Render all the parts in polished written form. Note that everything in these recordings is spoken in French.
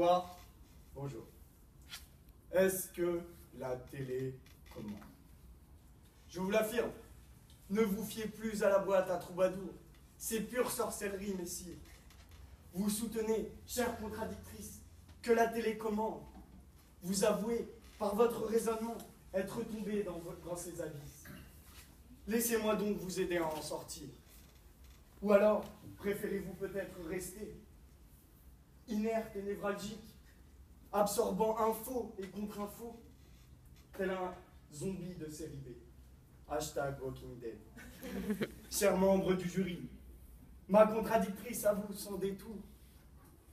Bonsoir, bonjour. Est-ce que la télé commande? Je vous l'affirme, ne vous fiez plus à la boîte à troubadour. C'est pure sorcellerie, messieurs. Vous soutenez, chère contradictrice, que la télé commande. Vous avouez, par votre raisonnement, être tombé dans ces abysses. Laissez-moi donc vous aider à en sortir. Ou alors, préférez-vous peut-être rester inerte et névralgique, absorbant info et contre-info, tel un zombie de série B. Hashtag Walking Dead. Chers membres du jury, ma contradictrice avoue sans détour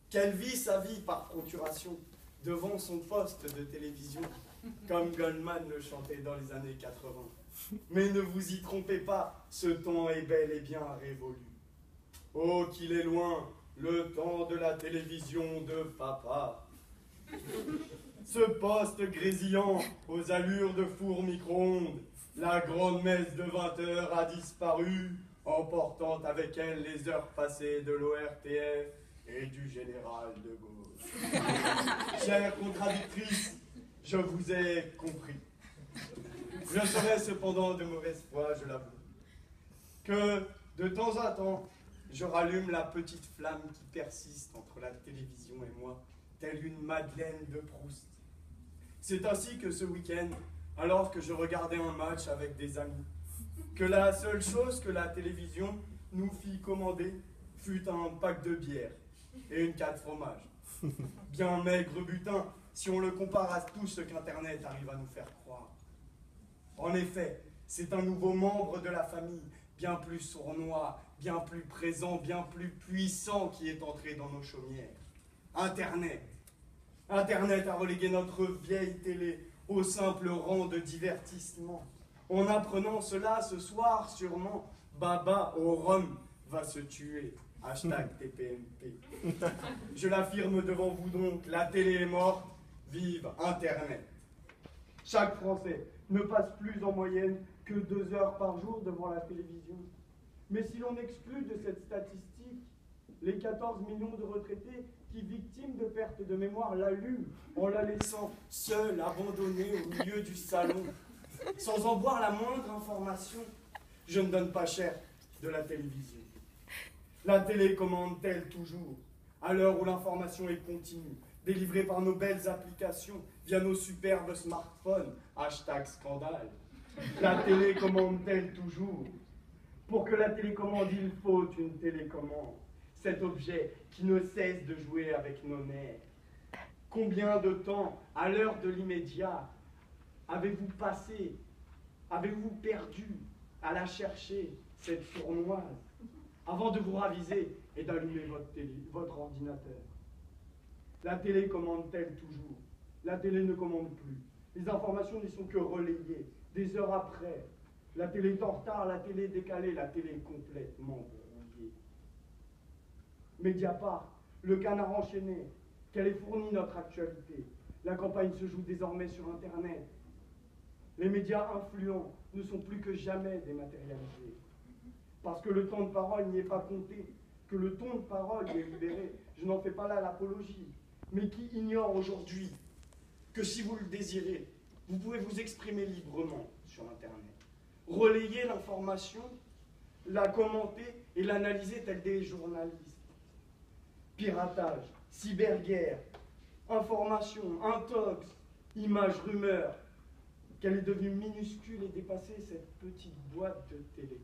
qu'elle vit sa vie par procuration devant son poste de télévision, comme Goldman le chantait dans les années 80. Mais ne vous y trompez pas, ce temps est bel et bien révolu. Oh, qu'il est loin, le temps de la télévision de papa. Ce poste grésillant aux allures de four micro-ondes, la grande messe de 20 heures a disparu, emportant avec elle les heures passées de l'ORTF et du général de Gaulle. Chère contradictrice, je vous ai compris. Je serais cependant de mauvaise foi, je l'avoue, que de temps en temps, je rallume la petite flamme qui persiste entre la télévision et moi, telle une Madeleine de Proust. C'est ainsi que ce week-end, alors que je regardais un match avec des amis, que la seule chose que la télévision nous fit commander fut un pack de bière et une 4 fromages. Bien maigre butin, si on le compare à tout ce qu'Internet arrive à nous faire croire. En effet, c'est un nouveau membre de la famille, bien plus sournois, bien plus présent, bien plus puissant qui est entré dans nos chaumières. Internet. Internet a relégué notre vieille télé au simple rang de divertissement. En apprenant cela ce soir, sûrement, Baba au rhum va se tuer. Hashtag TPMP. Je l'affirme devant vous donc, la télé est morte, vive Internet. Chaque Français ne passe plus en moyenne que 2 heures par jour devant la télévision. Mais si l'on exclut de cette statistique les 14 millions de retraités qui, victimes de perte de mémoire, l'allument en la laissant seule, abandonnée au milieu du salon, sans en voir la moindre information, je ne donne pas cher de la télévision. La télé commande-t-elle toujours, à l'heure où l'information est continue, délivrée par nos belles applications via nos superbes smartphones, hashtag scandale. La télé commande-t-elle toujours? Pour que la télécommande, il faut une télécommande. Cet objet qui ne cesse de jouer avec nos nerfs. Combien de temps, à l'heure de l'immédiat, avez-vous passé, avez-vous perdu à la chercher, cette sournoise, avant de vous raviser et d'allumer votre ordinateur? La télé commande-t-elle toujours? La télé ne commande plus. Les informations n'y sont que relayées, des heures après. La télé est en retard, la télé est décalée, la télé est complètement brouillée. Mediapart, le canard enchaîné, quelle est fournie notre actualité? La campagne se joue désormais sur Internet. Les médias influents ne sont plus que jamais dématérialisés. Parce que le temps de parole n'y est pas compté, que le ton de parole y est libéré. Je n'en fais pas là l'apologie, mais qui ignore aujourd'hui que si vous le désirez, vous pouvez vous exprimer librement sur Internet. Relayer l'information, la commenter et l'analyser tel des journalistes. Piratage, cyberguerre, information, intox, images, rumeurs, qu'elle est devenue minuscule et dépassée cette petite boîte de télé.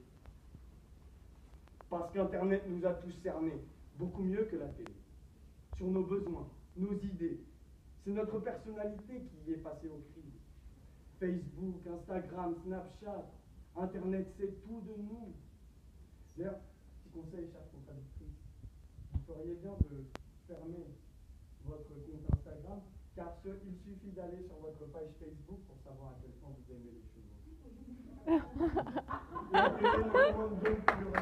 Parce qu'Internet nous a tous cernés, beaucoup mieux que la télé, sur nos besoins, nos idées. C'est notre personnalité qui y est passée au crible. Facebook, Instagram, Snapchat, Internet, c'est tout de nous. D'ailleurs, petit conseil, chère contradictrice, vous feriez bien de fermer votre compte Instagram, car il suffit d'aller sur votre page Facebook pour savoir à quel point vous aimez les chevaux. La télé ne commande donc plus rien.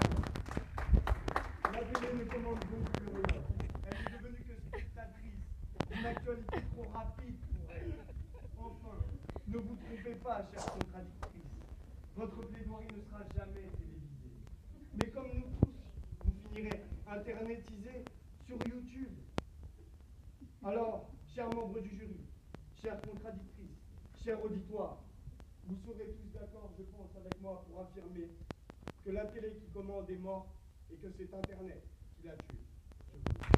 La télé ne commande donc plus rien. Elle est devenue que spectatrice, une actualité trop rapide pour elle. Enfin, ne vous trompez pas, chère contradictrice. Votre plaidoirie ne sera jamais télévisée. Mais comme nous tous, vous finirez internetisés sur YouTube. Alors, chers membres du jury, chères contradictrices, chers auditoires, vous serez tous d'accord, je pense, avec moi pour affirmer que la télé qui commande est morte et que c'est Internet qui l'a tuée.